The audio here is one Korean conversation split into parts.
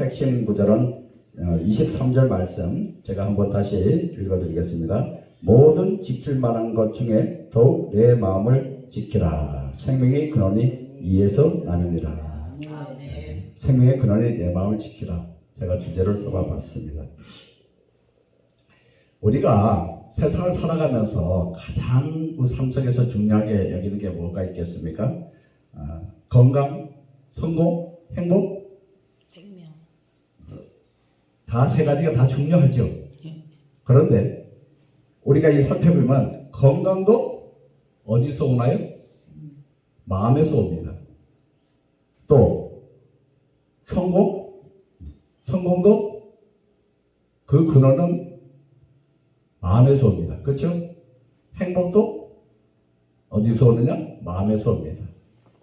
핵심 구절은 23절 말씀 제가 한번 다시 읽어드리겠습니다. 모든 지킬 만한 것 중에 더욱 내 마음을 지키라. 생명의 근원이 이에서 나느니라. 생명의 근원이 내 마음을 지키라. 제가 주제를 써봤습니다. 우리가 세상을 살아가면서 가장 삶 속에서 중요하게 여기는 게 뭐가 있겠습니까? 건강, 성공, 행복? 생명. 다 세 가지가 다 중요하죠. 그런데 우리가 이 살펴보면 건강도 어디서 오나요? 마음에서 옵니다. 또 성공도 그 근원은 마음에서 옵니다. 그렇죠? 행복도 어디서 오느냐? 마음에서 옵니다.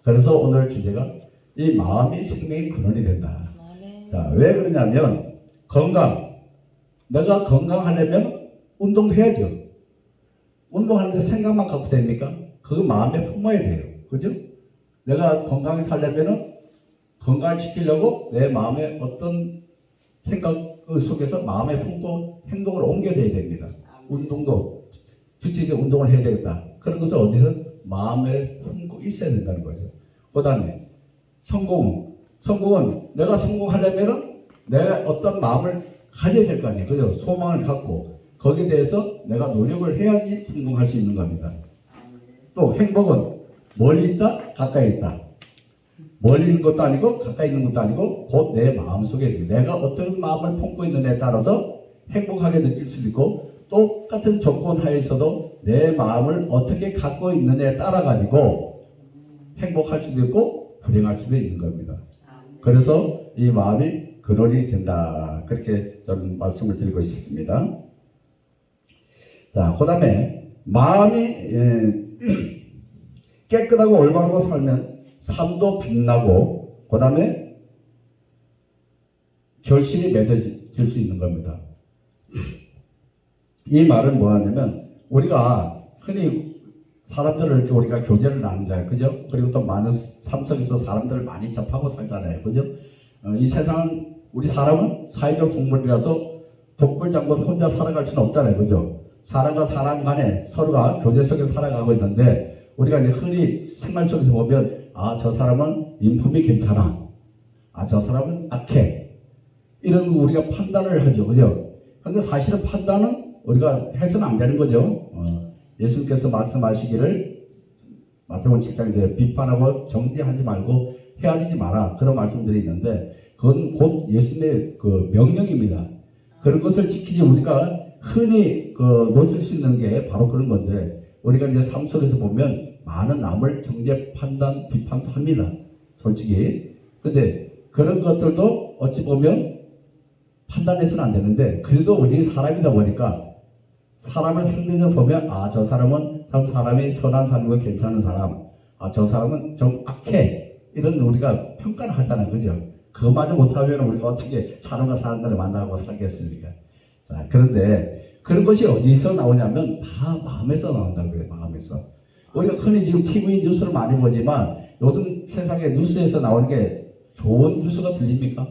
그래서 오늘 주제가 이 마음이 생명의 근원이 된다. 자, 왜 그러냐면 내가 건강하려면 운동해야죠. 운동하는데 생각만 갖고 됩니까? 그거 마음에 품어야 돼요. 그죠? 내가 건강히 살려면은 건강을 지키려고 내 마음에 어떤 생각 속에서 마음에 품고 행동을 옮겨야 됩니다. 운동도 주체적 운동을 해야 되겠다. 그런 것을 어디서 마음에 품고 있어야 된다는 거죠. 그 다음에 성공은 내가 성공하려면은 내가 어떤 마음을 가져야 될 거 아니에요. 그죠? 소망을 갖고 거기에 대해서 내가 노력을 해야지 성공할 수 있는 겁니다. 또 행복은 멀리 있다, 가까이 있다. 멀리 있는 것도 아니고 가까이 있는 것도 아니고 곧 내 마음속에 내가 어떤 마음을 품고 있느냐에 따라서 행복하게 느낄 수도 있고 똑같은 조건 하에서도 내 마음을 어떻게 갖고 있느냐에 따라 가지고 행복할 수도 있고 불행할 수도 있는 겁니다. 그래서 이 마음이 근원이 된다. 그렇게 좀 말씀을 드리고 싶습니다. 자, 그 다음에 마음이 깨끗하고 올바르고 살면 삶도 빛나고 그 다음에 결실이 맺어질 수 있는 겁니다. 이 말은 뭐하냐면 우리가 흔히 사람들을 이렇게 우리가 교제를 나누잖아요. 그죠? 그리고 또 많은 삶 속에서 사람들을 많이 접하고 살잖아요. 그죠? 이 세상은 우리 사람은 사회적 동물이라서 독불장군 혼자 살아갈 수는 없잖아요. 그죠? 사람과 사람 간에 서로가 교제 속에 살아가고 있는데 우리가 이제 흔히 생활 속에서 보면 저 사람은 인품이 괜찮아. 저 사람은 악해. 이런 우리가 판단을 하죠. 그죠? 근데 사실은 판단은 우리가 해서는 안 되는 거죠. 예수님께서 말씀하시기를 마태복음 7장 이제 비판하고 정죄하지 말고 헤아리지 마라. 그런 말씀들이 있는데 그건 곧 예수님의 그 명령입니다. 그런 것을 지키지 우리가 흔히 놓칠 수 있는 게 바로 그런 건데 우리가 이제 삶 속에서 보면 많은 남을 정죄, 판단, 비판도 합니다. 솔직히. 근데 그런 것들도 어찌 보면 판단해서는 안 되는데 그래도 우리 사람이다 보니까 사람을 상대적으로 보면 저 사람은 참 사람이 선한 사람이고 괜찮은 사람, 저 사람은 좀 악해, 이런 우리가 평가를 하잖아요. 그죠? 그거마저 못하면 우리가 어떻게 사람과 사람들을 만나고 살겠습니까? 자, 그런데 그런 것이 어디서 나오냐면 다 마음에서 나온다는 거예요. 마음에서. 우리가 흔히 지금 TV 뉴스를 많이 보지만 요즘 세상에 뉴스에서 나오는 게 좋은 뉴스가 들립니까?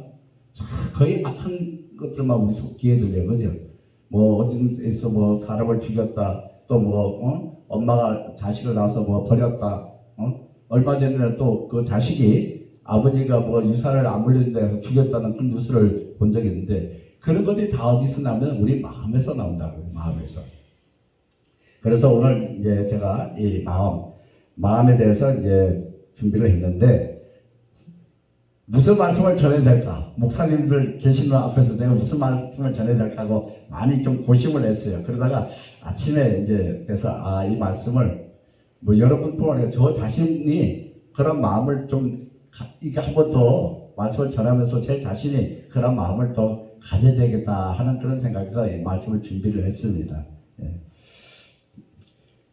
거의 악한 것들만 우리 속기에 들려요. 그죠? 뭐 어딘에서 뭐 사람을 죽였다, 또 뭐 엄마가 자식을 낳아서 뭐 버렸다, 얼마 전에 또 그 자식이 아버지가 뭐 유산을 안 물려준다 해서 죽였다는 그 뉴스를 본 적이 있는데 그런 것들이 다 어디서 나오면 우리 마음에서 나온다고요. 마음에서. 그래서 오늘 이제 제가 이 마음에 대해서 이제 준비를 했는데 무슨 말씀을 전해야 될까? 목사님들 계시는 앞에서 제가 무슨 말씀을 전해야 될까 하고 많이 좀 고심을 했어요. 그러다가 아침에 이제 그래서 이 말씀을 뭐 여러분뿐만 아니라 저 자신이 그런 마음을 좀 이게 한 번 더 말씀을 전하면서 제 자신이 그런 마음을 더 가져야 되겠다 하는 그런 생각에서 이 말씀을 준비를 했습니다. 예.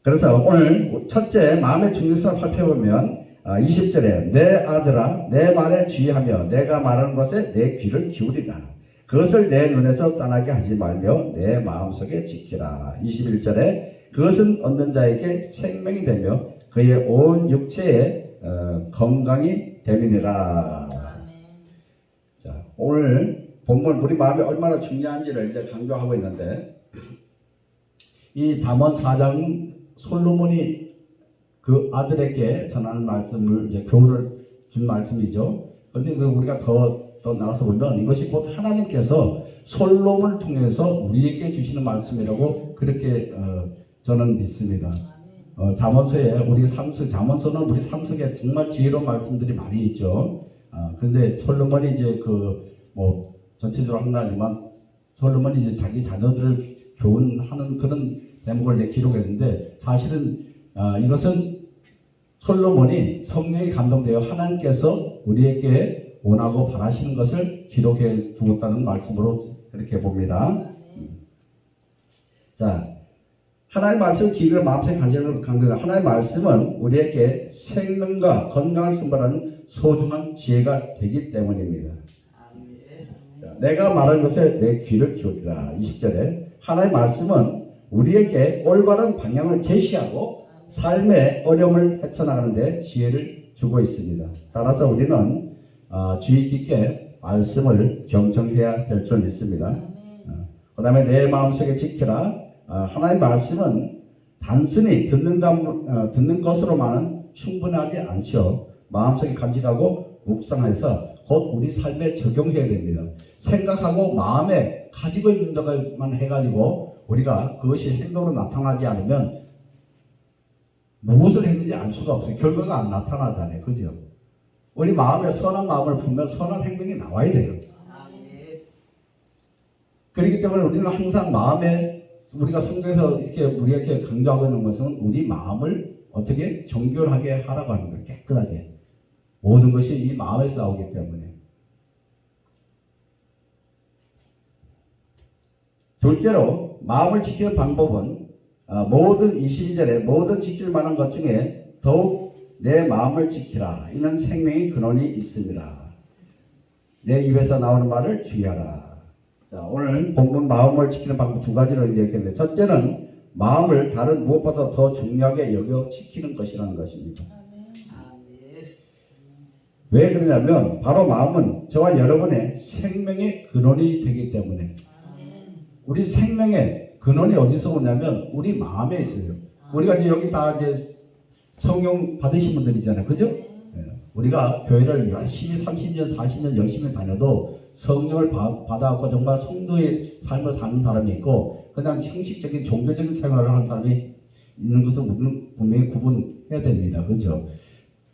그래서 오늘 첫째 마음의 중요성을 살펴보면 20절에 내 아들아 내 말에 주의하며 내가 말하는 것에 내 귀를 기울이라. 그것을 내 눈에서 떠나게 하지 말며 내 마음속에 지키라. 21절에 그것은 얻는 자에게 생명이 되며 그의 온 육체에 건강이 됨이니라. 자, 오늘 본문 우리 마음이 얼마나 중요한지를 이제 강조하고 있는데 이 잠언 4장 솔로몬이 그 아들에게 전하는 말씀을 이제 교훈을 준 말씀이죠. 그런데 우리가 더 나가서 보면 이것이 곧 하나님께서 솔로몬을 통해서 우리에게 주시는 말씀이라고 그렇게 저는 믿습니다. 잠언서에 우리 잠언서는 우리 삶 속에 정말 지혜로운 말씀들이 많이 있죠. 그런데 솔로몬이 이제 뭐 전체적으로 한 건 아니지만 솔로몬이 이제 자기 자녀들을 교훈하는 그런 대목을 이제 기록했는데 사실은 이것은 솔로몬이 성령에 감동되어 하나님께서 우리에게 원하고 바라시는 것을 기록해 두었다는 말씀으로 그렇게 봅니다. 자, 하나님의 말씀 기를 마음속에 간절히 강조합니다. 하나님의 말씀은 우리에게 생명과 건강을 선발하는 소중한 지혜가 되기 때문입니다. 자, 내가 말하는 것에 내 귀를 기울이라. 20절에 하나님의 말씀은 우리에게 올바른 방향을 제시하고 삶의 어려움을 헤쳐나가는 데 지혜를 주고 있습니다. 따라서 우리는 주의 깊게 말씀을 경청해야 될 줄 믿습니다. 그 다음에 내 마음속에 지키라. 하나님의 말씀은 단순히 듣는 것으로만은 충분하지 않죠. 마음속에 간직하고 묵상해서 곧 우리 삶에 적용해야 됩니다. 생각하고 마음에 가지고 있는 것만 해가지고 우리가 그것이 행동으로 나타나지 않으면 무엇을 했는지 알 수가 없어요. 결과가 안 나타나잖아요. 그죠? 우리 마음에 선한 마음을 품으면 선한 행동이 나와야 돼요. 그렇기 때문에 우리는 항상 마음에 우리가 성경에서 이렇게 우리에게 강조하고 있는 것은 우리 마음을 어떻게 정결하게 하라고 하는 거예요. 깨끗하게. 모든 것이 이 마음에서 나오기 때문에. 둘째로 마음을 지키는 방법은 모든 22절에 모든 지킬 만한 것 중에 더욱 내 마음을 지키라. 이는 생명의 근원이 있습니다. 내 입에서 나오는 말을 주의하라. 자, 오늘 본문 마음을 지키는 방법 두 가지로 얘기했는데 첫째는 마음을 다른 무엇보다 더 중요하게 여겨 지키는 것이라는 것입니다. 왜 그러냐면 바로 마음은 저와 여러분의 생명의 근원이 되기 때문에 우리 생명의 근원이 어디서 오냐면 우리 마음에 있어요. 우리가 이제 여기 다 이제 성령 받으신 분들이잖아요. 그죠? 우리가 교회를 열심히 30년, 40년 열심히 다녀도 성령을 받아갖고 정말 성도의 삶을 사는 사람이 있고 그냥 형식적인 종교적인 생활을 하는 사람이 있는 것을 우리는 분명히 구분해야 됩니다. 그죠?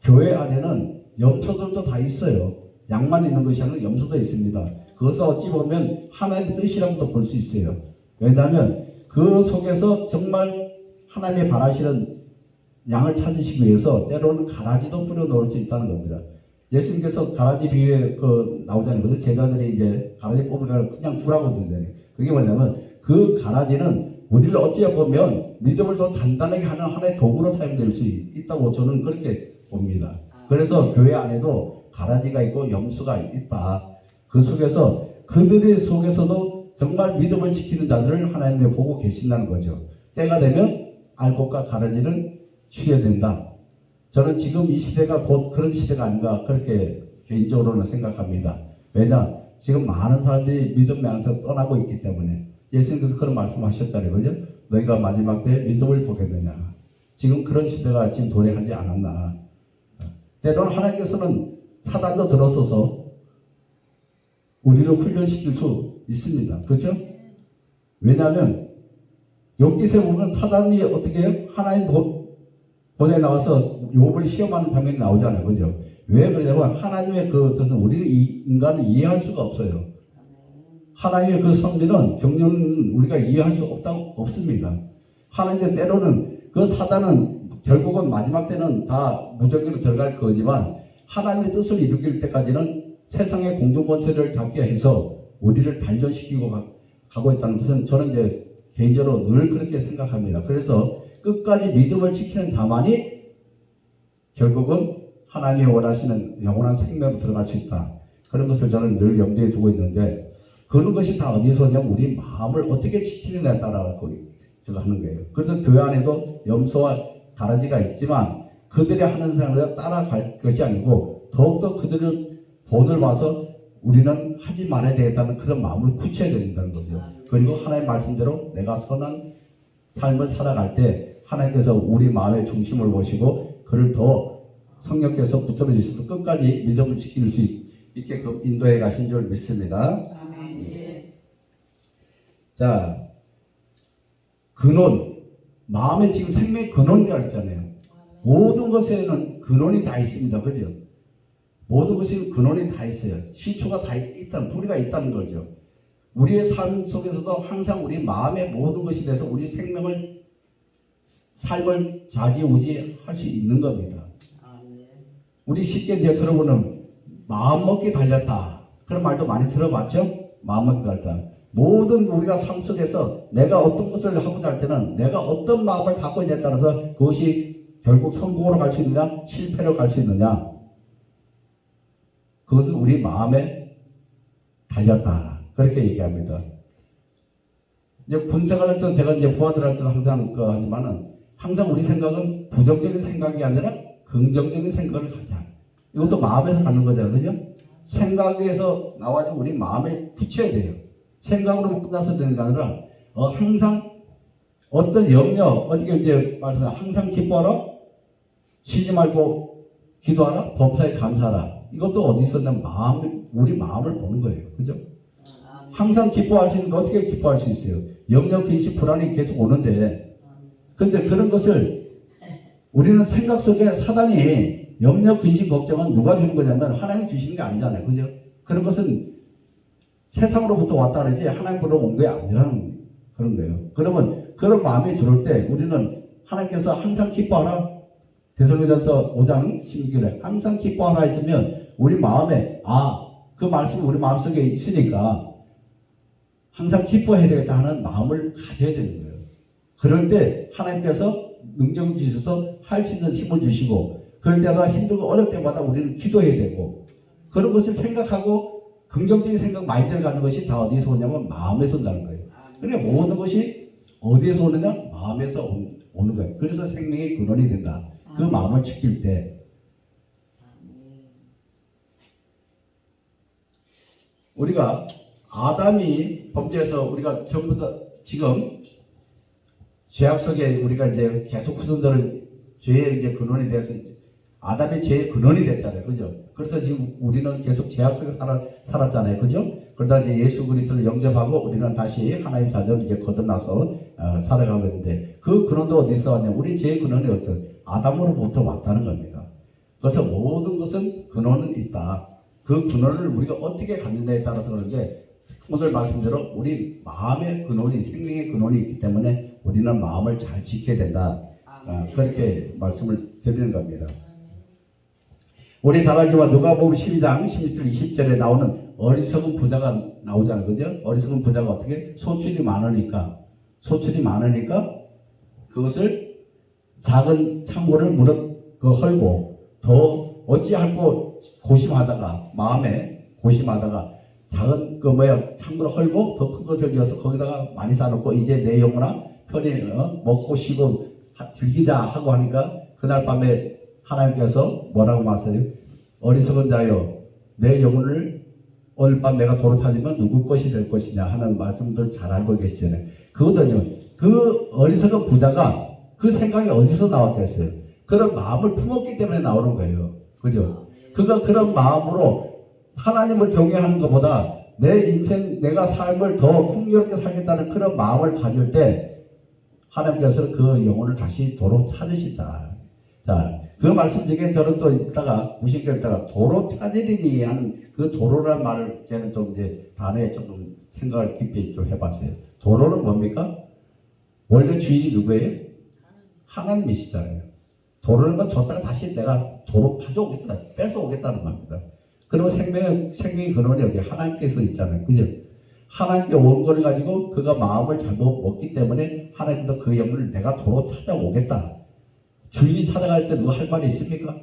교회 안에는 염소들도 다 있어요. 양만 있는 것이 아니라 염소도 있습니다. 그것을 어찌 보면 하나님의 뜻이라고도 볼 수 있어요. 왜냐하면 그 속에서 정말 하나님이 바라시는 양을 찾으시기 위해서 때로는 가라지도 뿌려 놓을 수 있다는 겁니다. 예수님께서 가라지 비유에 나오잖아요. 그래서 제자들이 이제 가라지 뽑으려고 그냥 주라고 들잖아요. 그게 뭐냐면 그 가라지는 우리를 어찌 보면 믿음을 더 단단하게 하는 하나의 도구로 사용될 수 있다고 저는 그렇게 봅니다. 그래서 교회 안에도 가라지가 있고 염소가 있다. 그 속에서 그들의 속에서도 정말 믿음을 지키는 자들을 하나님이 보고 계신다는 거죠. 때가 되면 알곡과 가라지는 쉬어야 된다. 저는 지금 이 시대가 곧 그런 시대가 아닌가 그렇게 개인적으로는 생각합니다. 왜냐? 지금 많은 사람들이 믿음 안에서 떠나고 있기 때문에 예수님께서 그런 말씀하셨잖아요. 그죠? 너희가 마지막 때에 믿음을 보겠느냐. 지금 그런 시대가 지금 도래하지 않았나. 때로는 하나님께서는 사단도 들어서서 우리를 훈련시킬 수 있습니다. 그렇죠? 왜냐하면 욥기서에 보면 사단이 어떻게 해요? 하나님 본에 나와서 욥을 시험하는 장면이 나오잖아요. 그죠? 왜 그러냐면 하나님의 우리는 인간은 이해할 수가 없어요. 하나님의 그 섭리는 경륜은 우리가 이해할 수 없습니다. 하나님의 때로는 그 사단은 결국은 마지막 때는 다 무적으로 들어갈 거지만 하나님의 뜻을 이루길 때까지는 세상의 공중권세를 잡게 해서 우리를 단련시키고 가고 있다는 것은 저는 이제 개인적으로 늘 그렇게 생각합니다. 그래서 끝까지 믿음을 지키는 자만이 결국은 하나님이 원하시는 영원한 생명으로 들어갈 수 있다. 그런 것을 저는 늘 염두에 두고 있는데 그런 것이 다 어디서 오냐면 우리 마음을 어떻게 지키느냐에 따라 제가 하는 거예요. 그래서 교회 안에도 염소와 가라지가 있지만 그들이 하는 생활을 따라갈 것이 아니고 더욱더 그들을 본을 봐서 우리는 하지 말아야 되겠다는 그런 마음을 굳혀야 된다는 거죠. 그리고 하나님의 말씀대로 내가 선한 삶을 살아갈 때 하나님께서 우리 마음의 중심을 보시고 그를 더 성령께서 붙들어 주셔서 끝까지 믿음을 지킬 수 있게끔 인도해 가신 줄 믿습니다. 자, 근원, 마음에 지금 생명의 근원이라고 했잖아요. 모든 것에는 근원이 다 있습니다. 그죠? 모든 것에 근원이 다 있어요. 시초가 다 있다는, 뿌리가 있다는 거죠. 우리의 삶 속에서도 항상 우리 마음의 모든 것이 돼서 우리 생명을, 삶을 좌지우지할 수 있는 겁니다. 우리 쉽게 이제 들어보는 마음 먹기 달렸다. 그런 말도 많이 들어봤죠? 마음 먹기 달렸다. 모든 우리가 삶 속에서 내가 어떤 것을 하고자 할 때는 내가 어떤 마음을 갖고 있냐에 따라서 그것이 결국 성공으로 갈 수 있느냐, 실패로 갈 수 있느냐. 그것은 우리 마음에 달렸다. 그렇게 얘기합니다. 이제 군 생활할 때 제가 이제 부하들한테도 항상 하지만은 항상 우리 생각은 부정적인 생각이 아니라 긍정적인 생각을 가자. 이것도 마음에서 가는 거잖아요. 그죠? 생각에서 나와서 우리 마음에 붙여야 돼요. 생각으로만 끝나서 되는 게 아니라 항상 어떤 염려, 어떻게 이제 말씀해 항상 기뻐하라, 쉬지 말고 기도하라, 범사에 감사하라. 이것도 어디 있었냐면 우리 마음을 보는 거예요. 그죠? 항상 기뻐할 수 있는 거 어떻게 기뻐할 수 있어요? 염려, 근심, 불안이 계속 오는데 근데 그런 것을 우리는 생각 속에 사단이 염려, 근심, 걱정은 누가 주는 거냐면 하나님이 주시는 게 아니잖아요. 그죠? 그런 것은 세상으로부터 왔다 그러지 하나님으로 온 게 아니라는 그런 거예요. 그러면 그런 마음이 들어올 때 우리는 하나님께서 항상 기뻐하라. 데살로니가서 5장 16절에 항상 기뻐하라 했으면 우리 마음에 그 말씀이 우리 마음속에 있으니까 항상 기뻐해야 되겠다 하는 마음을 가져야 되는 거예요. 그럴 때 하나님께서 능력을 주셔서 할 수 있는 힘을 주시고 그럴 때마다 힘들고 어려울 때마다 우리는 기도해야 되고 그런 것을 생각하고 긍정적인 생각 많이 들어가는 것이 다 어디에서 오냐면 마음에서 온다는 거예요. 그러니까 모든 것이 어디에서 오느냐? 마음에서 오는 거예요. 그래서 생명의 근원이 된다. 그 마음을 지킬 때 우리가 아담이 범죄해서 우리가 전부 다 지금 죄악 속에 우리가 이제 계속 후손들은 죄의 이제 근원이 돼서 아담의 죄의 근원이 됐잖아요. 그죠? 그래서 지금 우리는 계속 죄악 속에 살았잖아요. 그죠? 그러다 이제 예수 그리스도를 영접하고 우리는 다시 하나님 자녀를 이제 거듭나서 살아가고 있는데 그 근원도 어디서 왔냐? 우리 죄의 근원이 어디서? 아담으로부터 왔다는 겁니다. 그래서 모든 것은 근원은 있다. 그 근원을 우리가 어떻게 갖느냐에 따라서 그런데 오늘 말씀대로 우리 마음의 근원이 생명의 근원이 있기 때문에 우리는 마음을 잘 지켜야 된다. 그렇게 말씀을 드리는 겁니다. 우리 잘 알지만 누가복음 12장 16절 20절에 나오는 어리석은 부자가 나오잖아요. 그죠? 어리석은 부자가 어떻게? 소출이 많으니까 그것을 작은 창고를 헐고 더 어찌할꼬 고심하다가 마음에 고심하다가 작은 창고를 헐고 더 큰 것을 지어서 거기다가 많이 쌓아놓고 이제 내 영혼아 편히 먹고 쉬고 즐기자 하고 하니까 그날 밤에 하나님께서 뭐라고 말씀하세요? 어리석은 자여 내 영혼을 오늘 밤 내가 도로 타지면 누구 것이 될 것이냐 하는 말씀들 잘 알고 계시잖아요. 그거든요. 그 어리석은 부자가 그 생각이 어디서 나왔겠어요? 그런 마음을 품었기 때문에 나오는 거예요. 그죠? 그가 그런 마음으로 하나님을 경외하는 것보다 내 인생, 내가 삶을 더 풍요롭게 살겠다는 그런 마음을 가질 때 하나님께서 그 영혼을 다시 도로 찾으신다. 자, 그 말씀 중에 저는 또 무심결 있다가 도로 찾으리니 하는 그 도로라는 말을 저는 좀 이제 단어에 조금 생각을 깊이 좀 해봤어요. 도로는 뭡니까? 원래 주인이 누구예요? 하나님이시잖아요. 도로는 건 줬다가 다시 내가 도로 가져오겠다, 뺏어오겠다는 겁니다. 그러면 생명의 근원이 여기 하나님께서 있잖아요. 그죠? 하나님께 온 걸 가지고 그가 마음을 잘못 먹기 때문에 하나님도 그 영혼을 내가 도로 찾아오겠다. 주인이 찾아갈 때 누가 할 말이 있습니까?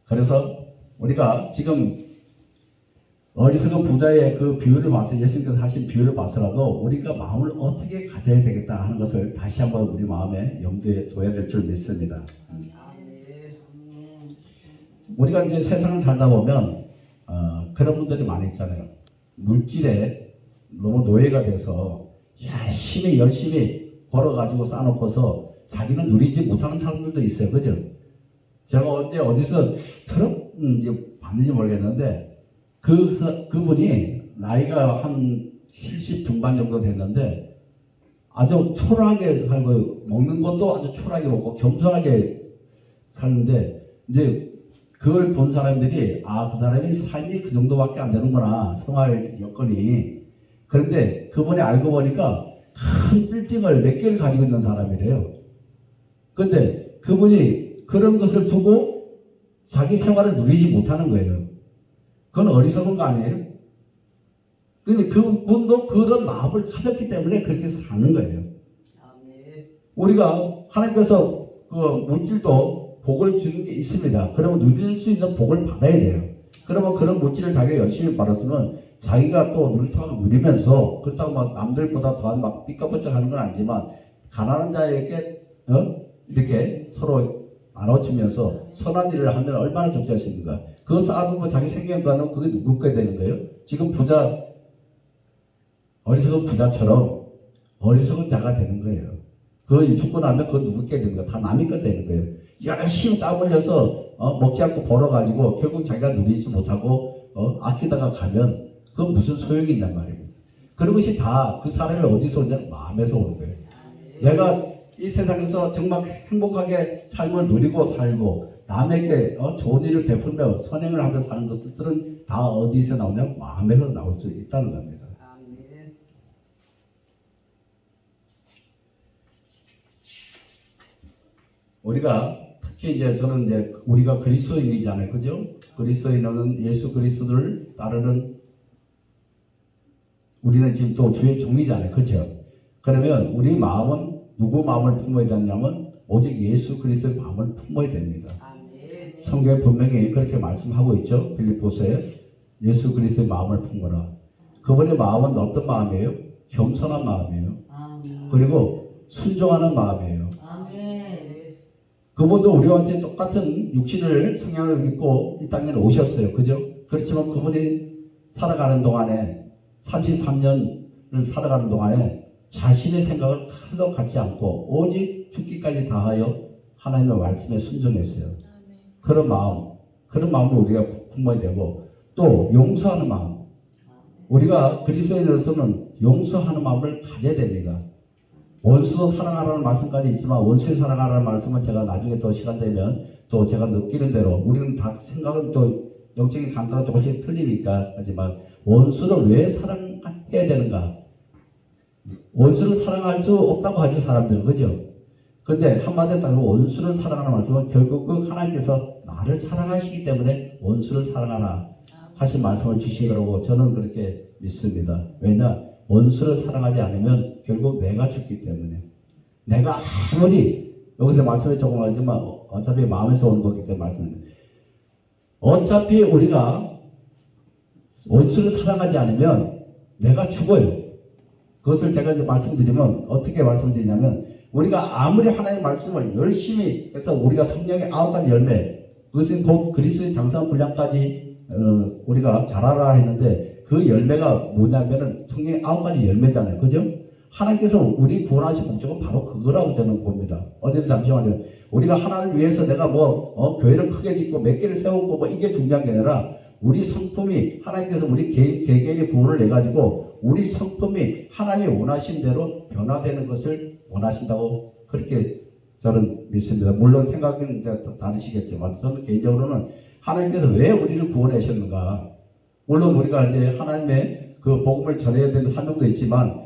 그래서 우리가 지금 어리석은 부자의 그 비유를 봐서 예수님께서 하신 비유를 봐서라도 우리가 마음을 어떻게 가져야 되겠다 하는 것을 다시 한번 우리 마음에 염두에 둬야 될 줄 믿습니다. 우리가 이제 세상을 살다 보면 그런 분들이 많이 있잖아요. 물질에 너무 노예가 돼서 열심히 벌어가지고 쌓아놓고서 자기는 누리지 못하는 사람들도 있어요. 그죠? 제가 언제 어디서 들었는지 봤는지 모르겠는데 그분이 나이가 한 70 중반 정도 됐는데 아주 초라하게 살고 먹는 것도 아주 초라하게 먹고 겸손하게 사는데 이제 그걸 본 사람들이 그 사람이 삶이 그 정도밖에 안 되는구나, 생활 여건이. 그런데 그분이 알고 보니까 큰 빌딩을 몇 개를 가지고 있는 사람이래요. 근데 그분이 그런 것을 두고 자기 생활을 누리지 못하는 거예요. 그건 어리석은 거 아니에요? 근데 그분도 그런 마음을 가졌기 때문에 그렇게 사는 거예요. 우리가 하나님께서 그 물질도 복을 주는 게 있습니다. 그러면 누릴 수 있는 복을 받아야 돼요. 그러면 그런 물질을 자기가 열심히 받았으면 자기가 또 누리면서, 그렇다고 막 남들보다 더한 막 삐까뻔쩍 하는 건 아니지만 가난한 자에게 이렇게 서로 나눠주면서 선한 일을 하면 얼마나 좋겠습니까? 그거 쌓아두면 자기 생명과는 그게 누구 거야 되는 거예요? 지금 어리석은 부자처럼 어리석은 자가 되는 거예요. 그거 죽고 나면 그거 누구 게 되는 거야? 다 남의 거 되는 거예요. 열심히 땀 흘려서 먹지 않고 벌어가지고 결국 자기가 누리지 못하고 아끼다가 가면 그건 무슨 소용이 있단 말입니다. 그런 것이 다 그 사람이 어디서 오냐? 마음에서 오는 거예요. 내가 이 세상에서 정말 행복하게 삶을 누리고 살고 남에게 좋은 일을 베풀며 선행을 하며 사는 것들은 다 어디서 나오냐? 마음에서 나올 수 있다는 겁니다. 우리가 특히 저는 우리가 그리스도인이잖아요. 그죠? 그리스도인은 예수 그리스도를 따르는, 우리는 지금 또 주의 종이잖아요. 그죠? 그러면 우리 마음은 누구 마음을 품어야 되냐면 오직 예수 그리스도의 마음을 품어야 됩니다. 성경에 분명히 그렇게 말씀하고 있죠. 빌립보서에 예수 그리스도의 마음을 품어라. 그분의 마음은 어떤 마음이에요? 겸손한 마음이에요. 그리고 순종하는 마음이에요. 그분도 우리와 똑같은 육신을 성향을 입고 이 땅에 오셨어요. 그죠? 그렇지만 그분이 살아가는 동안에 33년을 살아가는 동안에 자신의 생각을 하나도 갖지 않고 오직 죽기까지 다하여 하나님의 말씀에 순종했어요. 그런 마음을 우리가 품어야 되고, 또 용서하는 마음. 우리가 그리스도인으로서는 용서하는 마음을 가져야 됩니다. 원수도 사랑하라는 말씀까지 있지만 원수를 사랑하라는 말씀은 제가 나중에 또 시간 되면 또 제가 느끼는 대로, 우리는 다 생각은 또 영적인 감각이 조금씩 틀리니까 하지만 원수를 왜 사랑해야 되는가? 원수를 사랑할 수 없다고 하죠, 사람들은. 그죠? 근데 한마디로 따지면 원수를 사랑하는 말씀은 결국 그 하나님께서 나를 사랑하시기 때문에 원수를 사랑하라 하신 말씀을 주신 거라고 저는 그렇게 믿습니다. 왜냐? 원수를 사랑하지 않으면 결국 내가 죽기 때문에, 내가 아무리 여기서 말씀이 조금 하지만 어차피 마음에서 오는 거기 때문에 말씀입니다. 어차피 우리가 원수를 사랑하지 않으면 내가 죽어요. 그것을 제가 말씀드리면 어떻게 말씀드리냐면, 우리가 아무리 하나님의 말씀을 열심히 해서 우리가 성령의 9가지 열매, 그것은 곧 그리스도의 장성한 분량까지 우리가 잘하라 했는데, 그 열매가 뭐냐면은 성령의 9가지 열매잖아요. 그죠? 하나님께서 우리 구원하신 목적은 바로 그거라고 저는 봅니다. 어디 잠시만요. 우리가 하나님을 위해서 내가 교회를 크게 짓고 몇 개를 세우고 이게 중요한 게 아니라, 우리 성품이 하나님께서 우리 개개인의 구원을 내가지고 우리 성품이 하나님이 원하신 대로 변화되는 것을 원하신다고 그렇게 저는 믿습니다. 물론 생각은 다르시겠지만 저는 개인적으로는 하나님께서 왜 우리를 구원하셨는가. 물론 우리가 하나님의 그 복음을 전해야 되는 사명도 있지만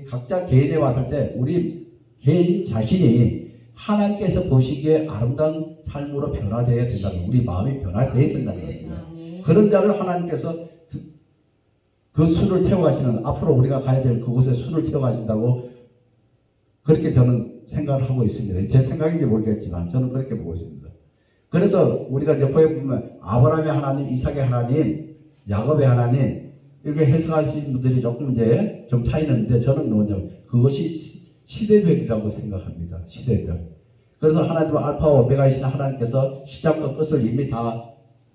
각자 개인에 왔을 때 우리 개인 자신이 하나님께서 보시기에 아름다운 삶으로 변화되어야 된다는, 우리 마음이 변화되어야 된다는 겁니다. 그런 자를 하나님께서 그 수를 채워가시는, 앞으로 우리가 가야 될 그곳에 수를 채워가신다고 그렇게 저는 생각을 하고 있습니다. 제 생각인지 모르겠지만 저는 그렇게 보고 있습니다. 그래서 우리가 옆에 보면 아브라함의 하나님, 이삭의 하나님, 야곱의 하나님 이렇게 해석하시는 분들이 조금 좀 차이는데, 저는 뭐냐면 그것이 시대별이라고 생각합니다. 시대별. 그래서 하나님은 알파와 오메가이신 하나님께서 시작과 끝을 이미 다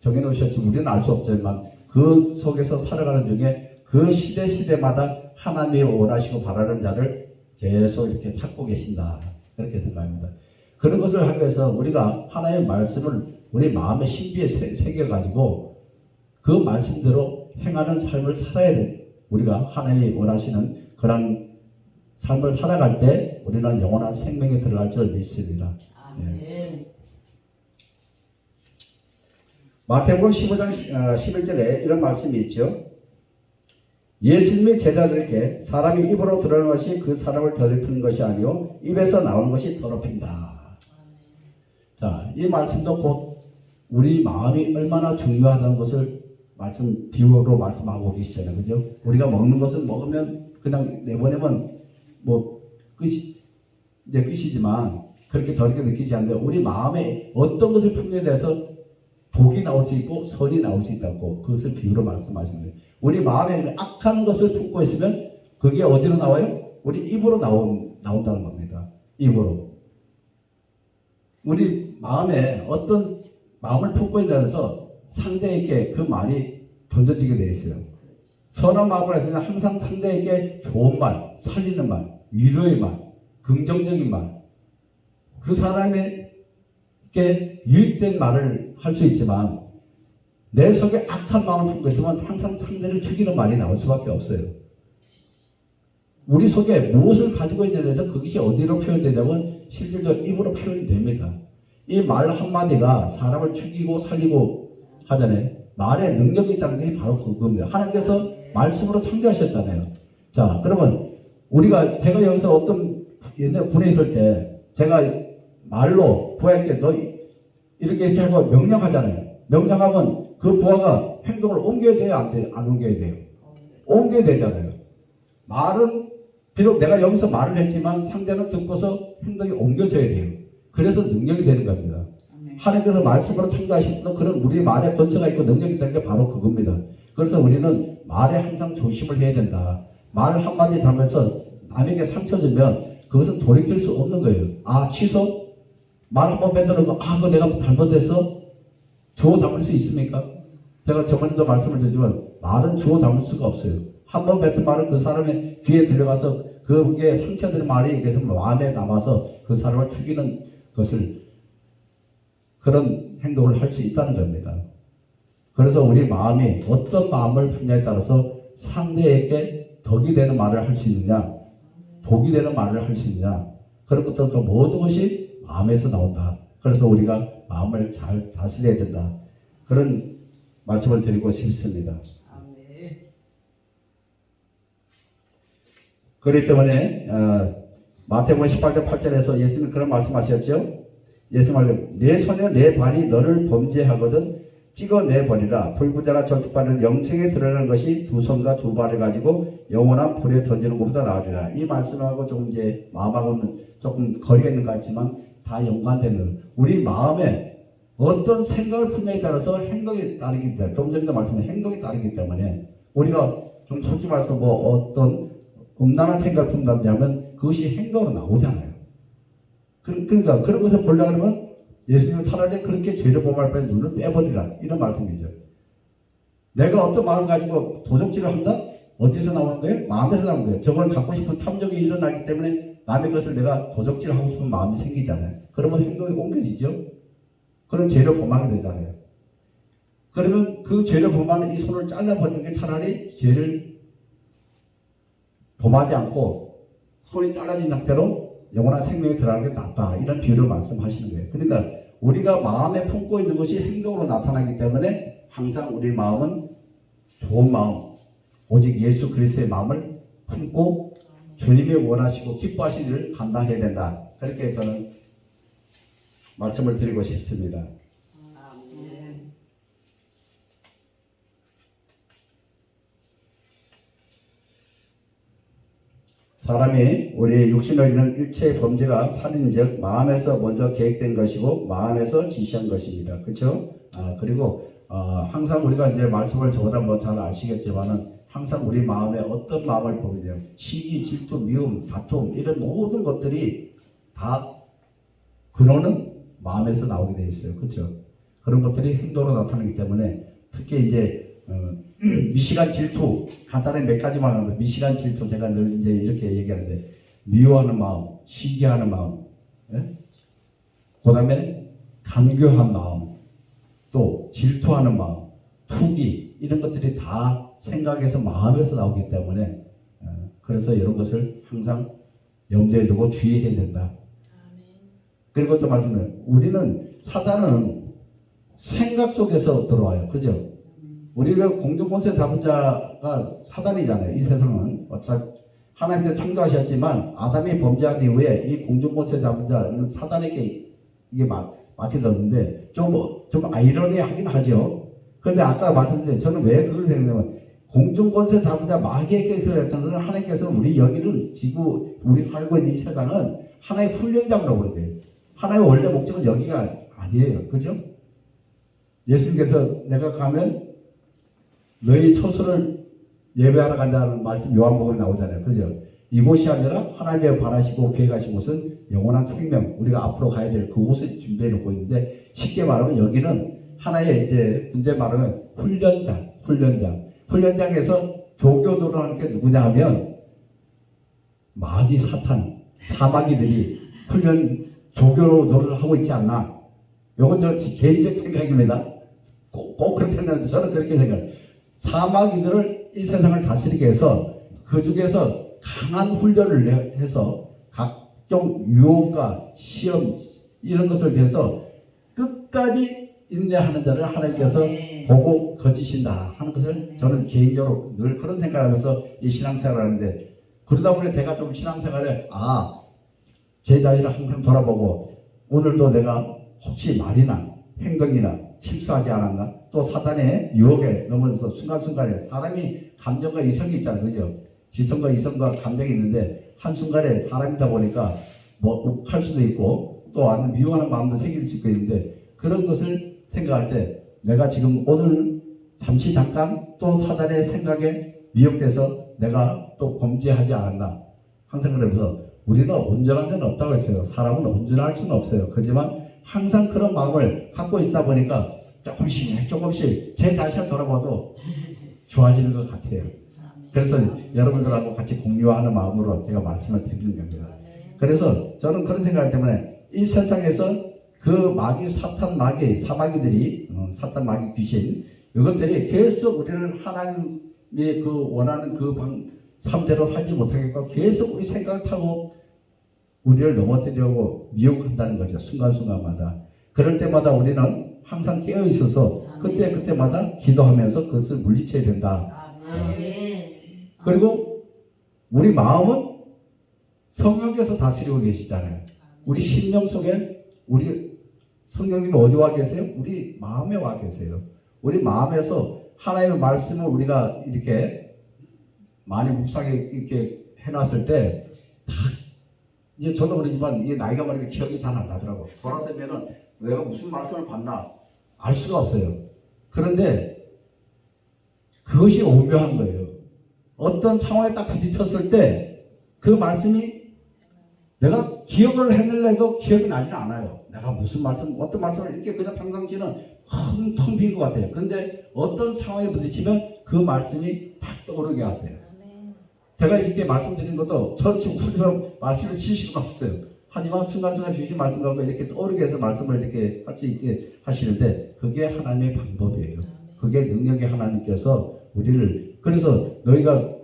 정해놓으셨지 우리는 알 수 없지만 그 속에서 살아가는 중에 그 시대마다 하나님이 원하시고 바라는 자를 계속 이렇게 찾고 계신다. 그렇게 생각합니다. 그런 것을 하기 위해서 우리가 하나님의 말씀을 우리 마음의 신비에 새겨가지고 그 말씀대로 행하는 삶을 살아야 돼. 우리가 하나님이 원하시는 그런 삶을 살아갈 때 우리는 영원한 생명에 들어갈 줄 믿습니다. 예. 마태복음 15장 11절에 이런 말씀이 있죠. 예수님이 제자들에게 사람이 입으로 드러나는 것이 그 사람을 더럽히는 것이 아니요 입에서 나오는 것이 더럽힌다. 자, 이 말씀도 곧 우리 마음이 얼마나 중요하다는 것을 비유로 말씀하고 계시잖아요. 그죠? 우리가 먹는 것은 먹으면 그냥 내보내면 뭐 이제 끝이지만 그렇게 더럽게 느끼지 않는데 우리 마음에 어떤 것을 품에 대해서 복이 나올 수 있고 선이 나올 수 있다고 그것을 비유로 말씀하시는 거예요. 우리 마음에 악한 것을 품고 있으면 그게 어디로 나와요? 우리 입으로 나온다는 겁니다. 입으로. 우리 마음에 어떤 마음을 품고 있다면서 상대에게 그 말이 던져지게 되어 있어요. 선한 마음을 했으면 항상 상대에게 좋은 말, 살리는 말, 위로의 말, 긍정적인 말, 그 사람에게 유익된 말을 할 수 있지만 내 속에 악한 마음을 품고 있으면 항상 상대를 죽이는 말이 나올 수밖에 없어요. 우리 속에 무엇을 가지고 있느냐에 대해서 그것이 어디로 표현되냐면 실질적으로 입으로 표현이 됩니다. 이 말 한마디가 사람을 죽이고 살리고 하잖아요. 말에 능력이 있다는 게 바로 그겁니다. 하나님께서 말씀으로 창조하셨잖아요. 자, 그러면 제가 여기서 어떤 옛날에 군에 있을 때 제가 말로 부하에게 너 이렇게 하고 명령하잖아요. 명령하면 그 부하가 행동을 옮겨야 돼요? 안 옮겨야 돼요? 옮겨야 되잖아요. 말은 비록 내가 여기서 말을 했지만 상대는 듣고서 행동이 옮겨져야 돼요. 그래서 능력이 되는 겁니다. 하나님께서 말씀으로 창조하신 분 그런 우리 말에 권세가 있고 능력이 있다는 게 바로 그겁니다. 그래서 우리는 말에 항상 조심을 해야 된다. 말 한마디 잘못해서 남에게 상처 주면 그것은 돌이킬 수 없는 거예요. 아, 취소? 말 한 번 뱉어놓고 그거 내가 잘못했어? 주워 담을 수 있습니까? 제가 저번에도 말씀을 드리지만 말은 주워 담을 수가 없어요. 한 번 뱉은 말은 그 사람의 귀에 들려가서 그게 상처되는 말이 그래서 마음에 남아서 그 사람을 죽이는 것을 그런 행동을 할 수 있다는 겁니다. 그래서 우리 마음이 어떤 마음을 품냐에 따라서 상대에게 덕이 되는 말을 할 수 있느냐 복이 되는 말을 할 수 있느냐 그런 것들 그 모든 것이 마음에서 나온다. 그래서 우리가 마음을 잘 다스려야 된다. 그런 말씀을 드리고 싶습니다. 그렇기 때문에 마태복음 18장 8절에서 예수님이 그런 말씀하셨죠. 예수 말씀 내 손에 내 발이 너를 범죄하거든 찍어내버리라. 불구자나 절뚝발을 영생에 드러나는 것이 두 손과 두 발을 가지고 영원한 불에 던지는 것보다 나으리라. 이 말씀하고 좀 이제 마음하고는 조금 거리가 있는 것 같지만 다 연관되는 우리 마음에 어떤 생각을 품냐에 따라서 행동이 다르기 때문에 좀 전에도 말씀드린 행동이 다르기 때문에 우리가 좀 솔직히 말해서 어떤 음란한 생각을 품는다면 그것이 행동으로 나오잖아요. 그러니까 그런 것을 보려고 하면 예수님은 차라리 그렇게 죄를 범할 바에 눈을 빼버리라 이런 말씀이죠. 내가 어떤 마음을 가지고 도적질을 한다? 어디서 나오는 거예요? 마음에서 나오는 거예요. 저걸 갖고 싶은 탐욕이 일어나기 때문에 남의 것을 내가 도적질하고 싶은 마음이 생기잖아요. 그러면 행동이 옮겨지죠. 그런 죄를 범하게 되잖아요. 그러면 그 죄를 범하는 이 손을 잘라버리는 게 차라리 죄를 범하지 않고 손이 잘라진 상태로 영원한 생명에 들어가는 게 낫다. 이런 비유를 말씀하시는 거예요. 그러니까 우리가 마음에 품고 있는 것이 행동으로 나타나기 때문에 항상 우리 마음은 좋은 마음, 오직 예수 그리스도의 마음을 품고 주님이 원하시고 기뻐하시는 일을 감당해야 된다. 그렇게 저는 말씀을 드리고 싶습니다. 사람이 우리 육신을 잃는 일체의 범죄가 살인즉 마음에서 먼저 계획된 것이고 마음에서 지시한 것입니다. 그렇죠? 그리고 항상 우리가 이제 말씀을 저보다 잘 아시겠지만은 항상 우리 마음에 어떤 마음을 보면요, 시기, 질투, 미움, 다툼 이런 모든 것들이 다 근원은 마음에서 나오게 되어 있어요. 그렇죠? 그런 것들이 행동으로 나타나기 때문에 특히 이제 미시간 질투 간단히 몇 가지만 하면 미시간 질투 제가 늘 이제 이렇게 얘기하는데 미워하는 마음, 시기하는 마음, 예? 그다음에 간교한 마음, 또 질투하는 마음, 투기 이런 것들이 다 생각에서 마음에서 나오기 때문에 그래서 이런 것을 항상 염두에 두고 주의해야 된다. 그리고 또 말씀드려요. 우리는 사단은 생각 속에서 들어와요. 그죠? 우리가 공중권세 잡은 자가 사단이잖아요. 이 세상은 어차피 하나님께서 창조하셨지만 아담이 범죄한 이후에 이 공중권세 잡은 자는 사단에게 이게 맡겨졌는데 좀 아이러니하긴 하죠. 그런데 아까 말씀드린 저는 왜 그걸 생각하냐면 공중권세 잡은 자 마귀에게서 하나님께서는 우리 여기를 지구 우리 살고 있는 이 세상은 하나의 훈련장으로 보는 거예요. 하나의 원래 목적은 여기가 아니에요. 그죠? 예수님께서 내가 가면 너희 처소를 예배하러 간다는 말씀 요한복음에 나오잖아요. 그죠? 이곳이 아니라 하나님의 바라시고 계획하신 곳은 영원한 생명, 우리가 앞으로 가야 될 그곳을 준비해 놓고 있는데 쉽게 말하면 여기는 하나의 이제 문제 말하면 훈련장에서 조교도를 하는 게 누구냐 하면 마귀 사탄, 사마귀들이 조교도를 하고 있지 않나. 이건 저 개인적 생각입니다. 꼭 그렇게 했는데 저는 그렇게 생각해요. 사마귀들을 이 세상을 다스리기 위해서 그 중에서 강한 훈련을 해서 각종 유혹과 시험 이런 것을 위해서 끝까지 인내하는 자를 하나님께서 보고 거지신다 하는 것을 저는 개인적으로 늘 그런 생각을 하면서 이 신앙생활을 하는데 그러다 보니 제가 좀 신앙생활에 제 자신을 항상 돌아보고 오늘도 내가 혹시 말이나 행동이나 실수하지 않았나? 또 사단의 유혹에 넘어져서 순간순간에 사람이 감정과 이성이 있잖아요. 그죠? 지성과 이성과 감정이 있는데 한순간에 사람이다 보니까 뭐 욱할 수도 있고 또 아는 미워하는 마음도 생길 수 있고 있는데 그런 것을 생각할 때 내가 지금 오늘 잠깐 또 사단의 생각에 미혹돼서 내가 또 범죄하지 않았나? 항상 그러면서 우리는 온전한 데는 없다고 했어요. 사람은 온전할 수는 없어요. 그렇지만 항상 그런 마음을 갖고 있다 보니까 조금씩 제 자신을 돌아봐도 좋아지는 것 같아요. 그래서 여러분들하고 같이 공유하는 마음으로 제가 말씀을 드리는 겁니다. 그래서 저는 그런 생각 때문에 이 세상에서 그 마귀, 사마귀들이 사탄, 마귀, 귀신 이것들이 계속 우리를 하나님의 그 원하는 그 삶대로 살지 못하겠고 계속 우리 생각을 타고 우리를 넘어뜨리려고 미혹한다는 거죠. 순간순간마다. 그럴 때마다 우리는 항상 깨어 있어서 그때마다 기도하면서 그것을 물리쳐야 된다. 그리고 우리 마음은 성령께서 다스리고 계시잖아요. 우리 심령 속에 우리 성령님이 어디 와 계세요? 우리 마음에 와 계세요. 우리 마음에서 하나님의 말씀을 우리가 이렇게 많이 묵상에 이렇게 해놨을 때 이제 저도 그러지만 이게 나이가 많으니까 기억이 잘 안 나더라고. 돌아서면은 내가 무슨 말씀을 받나 알 수가 없어요. 그런데 그것이 오묘한 거예요. 어떤 상황에 딱 부딪혔을 때 그 말씀이 내가 기억을 해낼래도 기억이 나지는 않아요. 내가 무슨 말씀, 어떤 말씀을 이렇게 그냥 평상시는 텅 빈 것 같아요. 그런데 어떤 상황에 부딪히면 그 말씀이 딱 떠오르게 하세요. 제가 이렇게 말씀드린 것도 저 친구처럼 말씀을 치실 수가 없어요. 하지만 순간순간 주신 말씀 갖고 이렇게 떠오르게 해서 말씀을 이렇게 할 수 있게 하시는데 그게 하나님의 방법이에요. 그게 능력의 하나님께서 우리를 그래서 너희가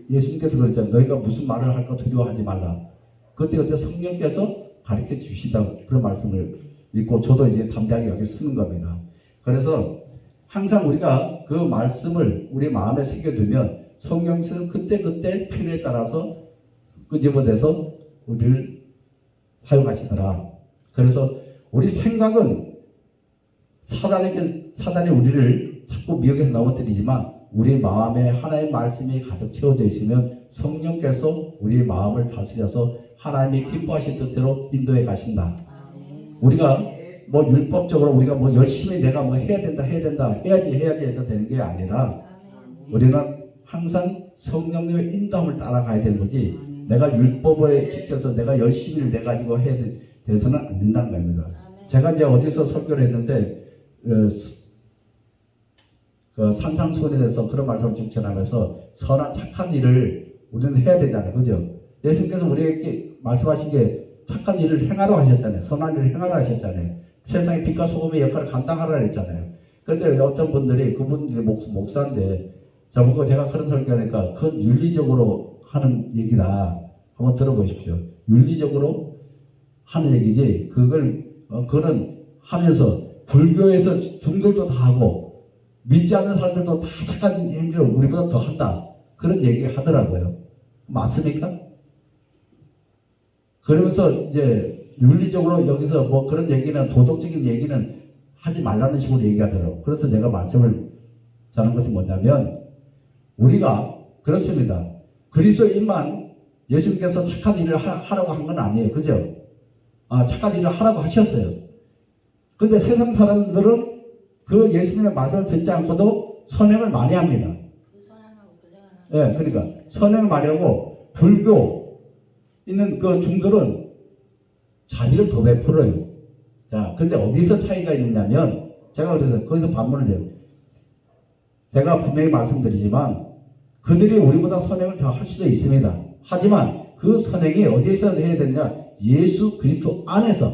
예수님께서 그랬잖아요. 너희가 무슨 말을 할까 두려워하지 말라. 그때 성령께서 가르쳐 주신다고 그런 말씀을 믿고 저도 이제 담대하게 여기 쓰는 겁니다. 그래서 항상 우리가 그 말씀을 우리 마음에 새겨두면 성령께서는 그때 필요에 따라서 끄집어내서 우리를 사용하시더라. 그래서 우리 생각은 사단이 우리를 자꾸 미혹해서 넘어뜨리지만 우리 마음에 하나님의 말씀이 가득 채워져 있으면 성령께서 우리 마음을 다스려서 하나님이 기뻐하실 뜻대로 인도해 가신다. 우리가 뭐 율법적으로 우리가 뭐 열심히 내가 뭐 해야 된다 해야지 해서 되는 게 아니라 우리는 항상 성령님의 인도함을 따라가야 되는 거지 내가 율법에 지켜서 내가 열심히 내 가지고 해야 돼서는 안 된다는 겁니다. 제가 이제 어디서 설교를 했는데 그 산상수훈에 대해서 그런 말씀을 쭉 전하면서 선한 착한 일을 우리는 해야 되잖아요. 그죠? 예수님께서 우리에게 말씀하신 게 착한 일을 행하라 하셨잖아요. 선한 일을 행하라 하셨잖아요. 세상의 빛과 소금의 역할을 감당하라 했잖아요. 그런데 어떤 분들이 그분들이 목사인데 저보고 제가 그런 설교하니까 그건 윤리적으로 하는 얘기다. 한번 들어보십시오. 윤리적으로 하는 얘기지 그거는 하면서 불교에서 중들도 다 하고 믿지 않는 사람들도 다 착한 행위를 우리보다 더 한다. 그런 얘기 하더라고요. 맞습니까? 그러면서 이제 윤리적으로 여기서 뭐 그런 얘기는 도덕적인 얘기는 하지 말라는 식으로 얘기하더라고요. 그래서 제가 말씀을 전한 것은 뭐냐면 우리가 그렇습니다. 그리스도인만 예수님께서 착한 일을 하라고 한 건 아니에요. 그죠? 착한 일을 하라고 하셨어요. 근데 세상 사람들은 그 예수님의 말씀을 듣지 않고도 선행을 많이 합니다. 예, 그러니까 선행을 많이 하고 불교 있는 그 중들은 자비를 더 베풀어요. 자, 근데 어디서 차이가 있느냐면 제가 그래서 거기서 반문을 해요. 제가 분명히 말씀드리지만 그들이 우리보다 선행을 더 할 수도 있습니다. 하지만 그 선행이 어디에서 해야 되느냐? 예수 그리스도 안에서.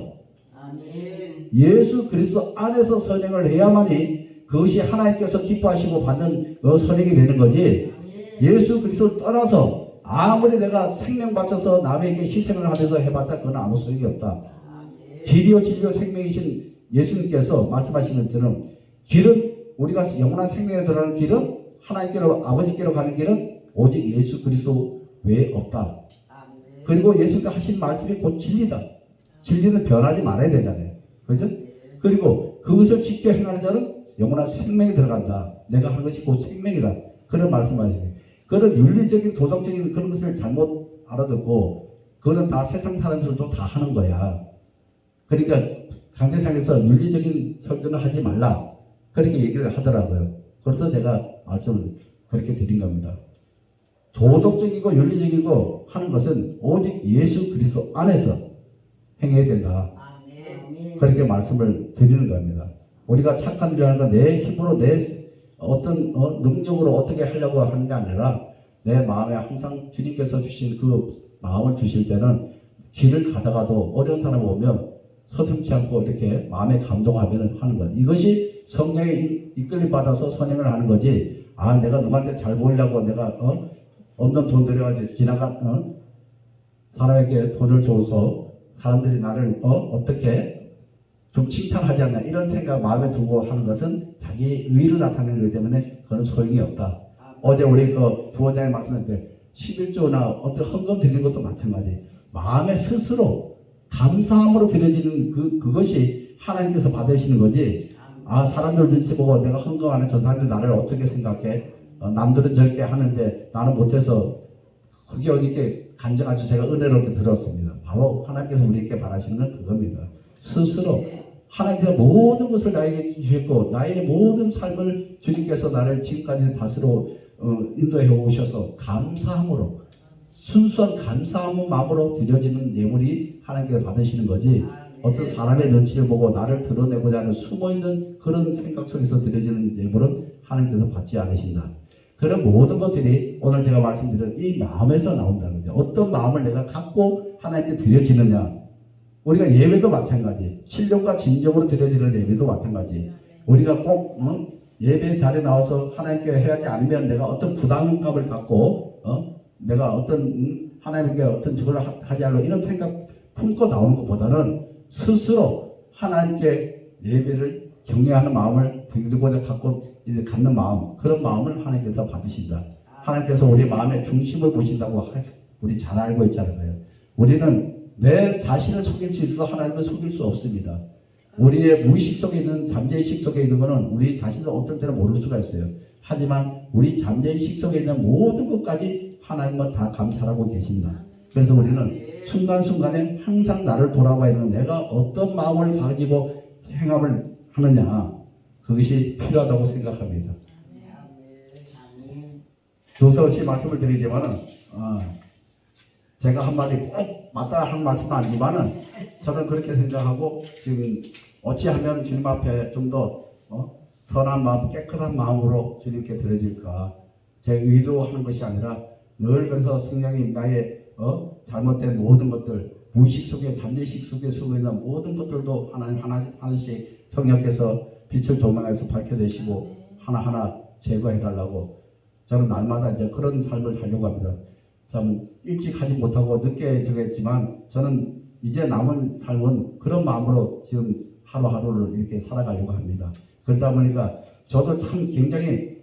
아멘. 예수 그리스도 안에서 선행을 해야만이 그것이 하나님께서 기뻐하시고 받는 선행이 되는 거지. 아멘. 예수 그리스도를 떠나서 아무리 내가 생명 바쳐서 남에게 희생을 하면서 해봤자 그건 아무 소용이 없다. 아멘. 길이요 진리요 생명이신 예수님께서 말씀하신 것처럼 길은 우리가 영원한 생명에 들어가는 길은 하나님께로 아버지께로 가는 길은 오직 예수 그리스도 외에 없다. 그리고 예수님께 하신 말씀이 곧 진리다. 진리는 변하지 말아야 되잖아요. 그죠? 그리고 그것을 지켜 행하는 자는 영원한 생명에 들어간다. 내가 한 것이 곧 생명이다. 그런 말씀하시네요. 그런 윤리적인 도덕적인 그런 것을 잘못 알아듣고 그거는 다 세상 사람들도 다 하는 거야. 그러니까 강대상에서 윤리적인 설교는 하지 말라. 그렇게 얘기를 하더라고요. 그래서 제가 말씀을 그렇게 드린 겁니다. 도덕적이고 윤리적이고 하는 것은 오직 예수 그리스도 안에서 행해야 된다. 아멘. 그렇게 말씀을 드리는 겁니다. 우리가 착한 일을 하는 건 내 힘으로 내 어떤 능력으로 어떻게 하려고 하는 게 아니라 내 마음에 항상 주님께서 주신 그 마음을 주실 때는 길을 가다가도 어려운 사람을 보면 서슴지 않고 이렇게 마음에 감동하면 하는 것. 이것이 성령에 이끌림 받아서 선행을 하는 거지. 내가 누구한테 잘 보이려고 내가 없는 돈 들여가지고 지나간 사람에게 돈을 줘서 사람들이 나를 어떻게 좀 칭찬하지 않나 이런 생각 마음에 두고 하는 것은 자기 의를 나타내는 것 때문에 그건 소용이 없다. 어제 우리 그 부원장이 말씀했는데 11조나 어떤 헌금 드리는 것도 마찬가지. 마음에 스스로 감사함으로 드려지는 그것이 하나님께서 받으시는 거지. 사람들 눈치 보고 내가 헌금하는 저 사람들 나를 어떻게 생각해? 남들은 저렇게 하는데 나는 못해서 그게 어디게 간증하지 제가 은혜롭게 들었습니다. 바로 하나님께서 우리에게 바라시는 건 그겁니다. 스스로 하나님께서 모든 것을 나에게 주셨고 나의 모든 삶을 주님께서 나를 지금까지 다스려 인도해 오셔서 감사함으로 순수한 감사함 마음으로 드려지는 예물이 하나님께서 받으시는 거지 어떤 사람의 눈치를 보고 나를 드러내고자 하는 숨어있는 그런 생각 속에서 드려지는 예물은 하나님께서 받지 않으신다. 그런 모든 것들이 오늘 제가 말씀드린 이 마음에서 나온다는 거죠. 어떤 마음을 내가 갖고 하나님께 드려지느냐. 우리가 예배도 마찬가지. 신령과 진정으로 드려지는 예배도 마찬가지. 우리가 꼭 예배 자리에 나와서 하나님께 해야지 아니면 내가 어떤 부담감을 갖고 내가 어떤 하나님께 어떤 저걸 하지 않으려 이런 생각 품고 나오는 것보다는 스스로 하나님께 예배를 경외하는 마음을 드리고자 갖는 마음, 그런 마음을 하나님께서 받으신다. 하나님께서 우리 마음의 중심을 보신다고 우리 잘 알고 있잖아요. 우리는 내 자신을 속일 수 있어도 하나님을 속일 수 없습니다. 우리의 무의식 속에 있는 잠재의식 속에 있는 것은 우리 자신을 어떤 때는 모를 수가 있어요. 하지만 우리 잠재의식 속에 있는 모든 것까지 하나님은 다 감찰하고 계십니다. 그래서 우리는 순간순간에 항상 나를 돌아봐야 되는 내가 어떤 마음을 가지고 행함을 하느냐 그것이 필요하다고 생각합니다. 조서시 말씀을 드리지만은 제가 한 말이 꼭 맞다 하는 말씀은 아니지만은 저는 그렇게 생각하고 지금 어찌하면 주님 앞에 좀 더 선한 마음, 깨끗한 마음으로 주님께 드려질까? 제 의도하는 것이 아니라 늘 그래서 성령님 나의 잘못된 모든 것들, 무의식 속에 잠재의식 속에 숨어 있는 모든 것들도 하나씩 성령께서 빛을 조명해서 밝혀내시고 하나하나 제거해달라고 저는 날마다 이제 그런 삶을 살려고 합니다. 참 일찍 하지 못하고 늦게 정했지만 저는 이제 남은 삶은 그런 마음으로 지금 하루하루를 이렇게 살아가려고 합니다. 그러다 보니까 저도 참 굉장히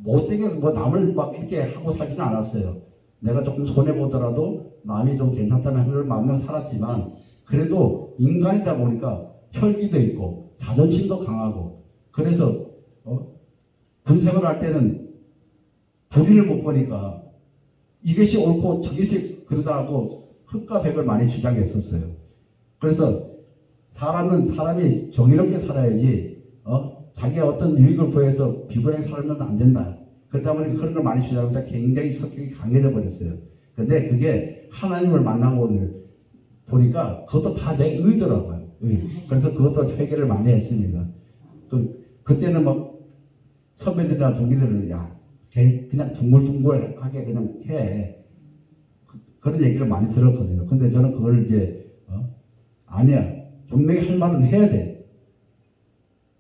못되게 뭐 남을 막 이렇게 하고 살지는 않았어요. 내가 조금 손해보더라도 남이 좀 괜찮다는 하는 마음으로 살았지만 그래도 인간이다 보니까 혈기도 있고 자존심도 강하고 그래서 군생을 할 때는 불의를 못 보니까 이것이 옳고 저것이 그러다 하고 흑과 백을 많이 주장했었어요. 그래서 사람이 정의롭게 살아야지 자기가 어떤 유익을 구해서 비굴하게 살면 안 된다. 그러다 보니 그런 걸 많이 주장하다 굉장히 성격이 강해져 버렸어요. 근데 그게 하나님을 만나고 보니까 그것도 다 내 의더라고요. 그래서 그것도 회개를 많이 했습니다. 그때는 막 선배들이나 동기들은 야 그냥 둥글둥글하게 그냥 해. 그런 얘기를 많이 들었거든요. 근데 저는 그걸 이제 아니야. 분명히 할 말은 해야 돼.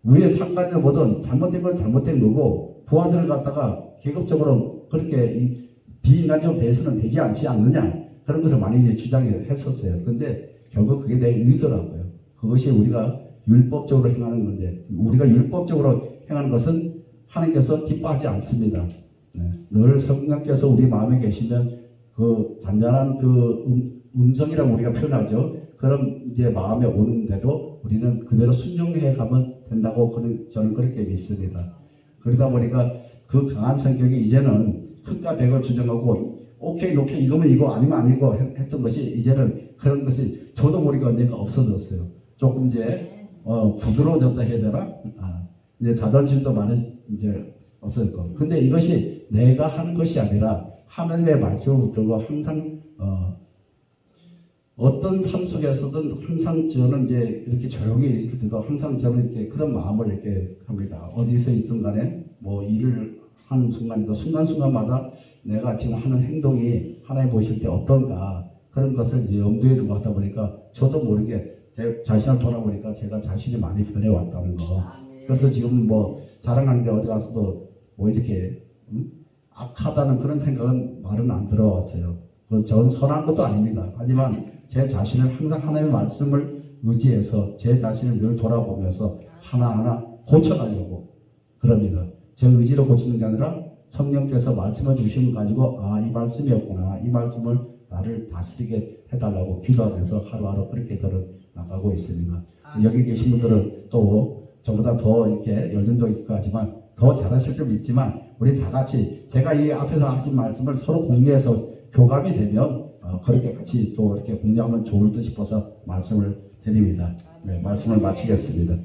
위에 상관이나 뭐든 잘못된 건 잘못된 거고 부하들을 갖다가 계급적으로 그렇게 비인간적으로 대해서는 되지 않느냐 그런 것을 많이 이제 주장했었어요. 근데 결국 그게 내 의더라고요. 그것이 우리가 율법적으로 행하는 건데 우리가 율법적으로 행하는 것은 하나님께서 기뻐하지 않습니다. 네. 늘 성령께서 우리 마음에 계시면 그 잔잔한 그 음성이라고 우리가 표현하죠. 그럼 이제 마음에 오는 대로 우리는 그대로 순종해 가면 된다고 저는 그렇게 믿습니다. 그러다 보니까 그 강한 성격이 이제는 흑과 백을 주장하고 오케이 노케이 이거면 이거 아니면 아니고 했던 것이 이제는 그런 것이 저도 모르게 언젠가 없어졌어요. 조금 이제 부드러워졌다 해야 되나? 이제 자존심도 많이 이제 없어졌고. 근데 이것이 내가 하는 것이 아니라 하나님의 말씀을 붙들고 항상 어떤 삶 속에서든 항상 저는 이제 이렇게 조용히 이렇게 듣고 항상 저는 이렇게 그런 마음을 이렇게 합니다. 어디서 있든 간에 뭐 일을 하는 순간이다 순간순간마다 내가 지금 하는 행동이 하나님 보실 때 어떤가 그런 것을 이제 염두에 두고 하다 보니까 저도 모르게 제 자신을 돌아보니까 제가 자신이 많이 변해왔다는 거. 그래서 지금 뭐 자랑하는데 어디 가서도 뭐 이렇게 악하다는 그런 생각은 말은 안 들어왔어요. 그래서 저는 선한 것도 아닙니다. 하지만 제 자신을 항상 하나님의 말씀을 의지해서 제 자신을 늘 돌아보면서 하나하나 고쳐가려고 그럽니다. 제 의지로 고치는 게 아니라 성령께서 말씀을 주시는 거 가지고 이 말씀이었구나. 이 말씀을 나를 다스리게 해달라고 기도하면서 하루하루 그렇게 저는 나가고 있습니다. 여기 계신 분들은 또 저보다 더 이렇게 연륜도 있고 하지만 더 잘하실 줄 믿지만 우리 다 같이 제가 이 앞에서 하신 말씀을 서로 공유해서 교감이 되면 그렇게 같이 또 이렇게 공유하면 좋을 듯 싶어서 말씀을 드립니다. 네, 말씀을 마치겠습니다.